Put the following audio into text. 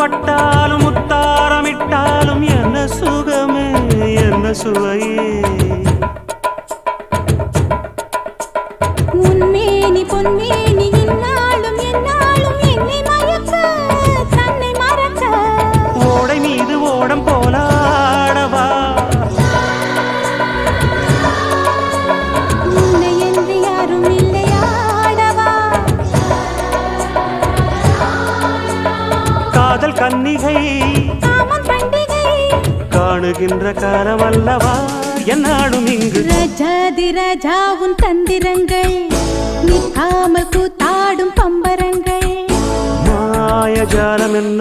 பட்டாலும் முத்தாரமிட்டாலும் என்ன சுகமே என்ன சுவையே உன்மேனி பொன்மேனி இன்னாலும் என்னாலும் என்னை மயக்க தன்னை மறக்க ஓடை மீது ஓடம் போலாடவா உன்னை என்று யாரும் இல்லையாடவா காதல் கன்னிகை காமம் பண்டிகை காணுகின்ற காலமல்லவா என்னாடும் இங்கு ரஜாதி ராஜா உன் தந்திரங்கள் நிற்காமல் கூத்தாடும் பம்பரங்கள் மாயஜாலம் என்ன